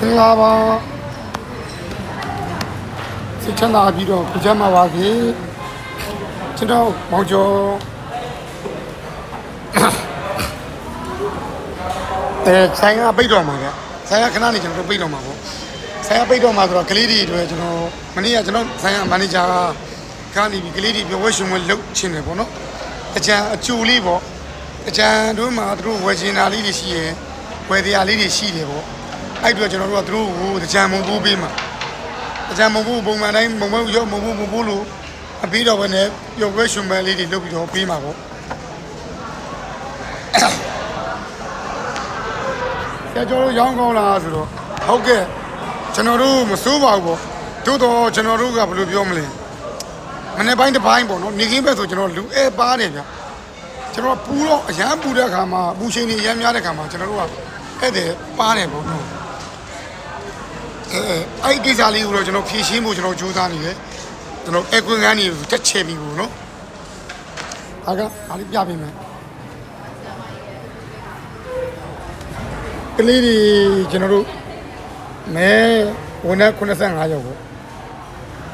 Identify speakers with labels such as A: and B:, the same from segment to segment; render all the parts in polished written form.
A: င်္ဂလာပါစိတ်ချမ်းသာပြီးတော့ကြမ်းမှာပါစေကျွန်တော်မောင်ကျော်ဆိုင်ကပိတ်တော့မှာဗျဆိုင်ကခဏနေကျွန်တော်ပိတ်တော့မှာပေါ့ဆိုင်ကပိတ်တော့မှာဆိုတော့ကလေးတွေအတွက်ကျွန်တော်မနေ့ကကျွန်တော်ဆိုင်ကမန်နေဂျာကနေပြီးကလေးတွေပြောဝဲရှင်ဝဲလုပ်ချင်တယ်ပေါ့နော်အကြံအကျူလေးပေါ့အကြံတို့မှာသူတို့ဝယ်ချင်တာလေးတွေရှိရယ်ဝယ်တရားလေးတွေရှိတယ်ပေါ့အဲ့အတွက်ကျွန်တော်တို့ကသူတို့ကိုအကြံမုံပိုးပေးမှာအကြံမုံပိုးပုံမှန်တိုင်းမုံပိုးရောမုံပိုးလို့အပြီးတော့ပဲနဲ့ပြောဝဲရှင်ဝဲလေးတွေလုပ်ပြီးတော့ပေးမှာပေါ့ကျွန်တော်တို့ရောင်းကောင်းလားဆိုတော့ဟုတ်ကဲ့ကျွန်တော်တို့မစိုးပါဘူးပေါ့သို့တော့ကျွန်တော်တို့ကဘယ်လိုပြောမလဲမနေ့ပိုင်းတစ်ပိုင်းပေါ့နော်နေခင်းဘက်ဆိုကျွန်တော်လူအဲပါတယ်ဗျကျွန်တော်ပူတော့အရန်ပူတဲ့ခါမှာပူချိန်တွေအရန်များတဲ့ခါမှာကျွန်တော်တို့ကအဲ့တဲ့ပါတယ်ပေါ့နော်အဲ့ကိစ္စလေးကိုတော့ကျွန်တော်ဖြည့်ရှင်းဖို့ကျွန်တော်ကြိုးစားနေတယ်ကျွန်တော်အကွင်ကန်းတွေတက်ချဲပြီးပေါ့နော်အားလေးပြပေးမယ်ကလေးတွေကျွန်တော်တို့မဲဝန်နဲ့85ရောက်ပေါ့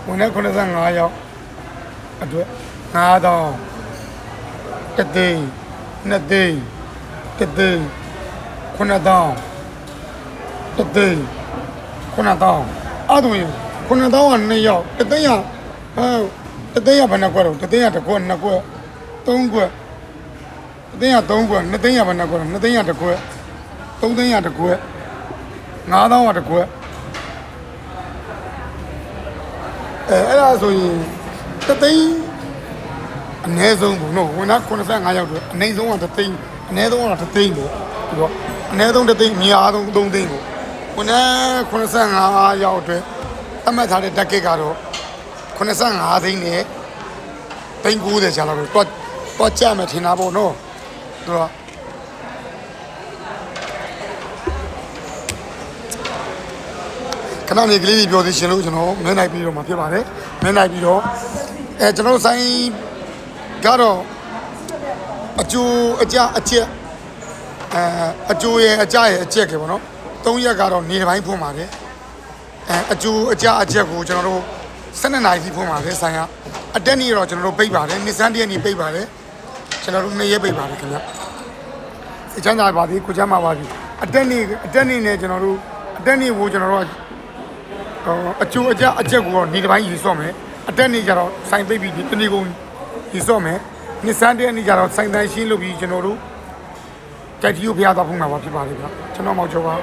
A: ဝန်နဲ့85ရောက်အတွက်9000တသိန်းနှစ်သိန်းတသိန်း9000တသိန်း9000အဲ့ဒါရင်9000က2ရောက်တသိန်းရတသိန်းရဘယ်နှကွက်တော့တသိန်းရတစ်ကွက်နှစ်ကွက်သုံးကွက်တသိန်းရ3ကွက်2သိန်းရဘယ်နှကွက်2သိန်းရတစ်ကွက်3သိန်းရတစ်ကွက်9000ကတစ်ကွက်အဲ့ဒါဆိုရင်တသိန်းအနည်းဆုံးပေါ့နော်ဝန်သား85ရောက်တော့အနည်းဆုံးကတသိန်းအနည်းဆုံးကတသိန်းပေါ့ပြီးတော့အနည်းဆုံးတသိန်းအများဆုံး3သိန်းပေါ့ဝန်သား85ရောက်အတွက်အမှတ်ထားတဲ့တက်ကစ်ကတော့85သိန်းနဲ့သိန်း90ကျလာတော့တော့ကြမယ်ထင်တာပေါ့နော်သူကခဏနေကလေးပြောသေးရှင်လို့ကျွန်တော်မဲနိုင်ပြီးတော့မှဖြစ်ပါတယ်မဲနိုင်ပြီးတော့ကျွန်တော်ဆိုင်ကတော့အကျိုးအကြအချက်အကျိုးရဲ့အကြရဲ့အချက်ကပေါ့နော်3ရက်ကတော့နေတစ်ပိုင်းဖွင့်ပါတယ်အကျိုးအကြအချက်ကိုကျွန်တော်တို့12နာရီကြီးဖွင့်ပါတယ်ဆိုင်ကအတက်နေ့တော့ကျွန်တော်တို့ပိတ်ပါတယ်နှစ်စန်းတရက်နေ့ပိတ်ပါတယ်ကျွန်တော်တို့2ရက်ပိတ်ပါတယ်ခင်ဗျစိတ်ချမ်းသာပါသည်ကိုချမ်းသာပါသည်အတက်နေ့နဲ့ကျွန်တော်တို့အတက်နေ့ကိုကျွန်တော်တို့အကျိုးအကြအချက်ကိုနေတစ်ပိုင်းယူဆော့မယ်အတက်နေ့ကျတော့ဆိုင်ပိတ်ပြီးတနေ့ကုန်ယူဆော့မယ်နှစ်စန်းတရက်နေ့ကျတော့ဆိုင်တိုင်းရှင်းလုပ်ပြီးကျွန်တော်တို့ကြိုက်တီကိုဖျားသွားဖို့မှာဖြစ်ပါလိမ့်ဗျကျွန်တော်မောက်ကျော်ပါ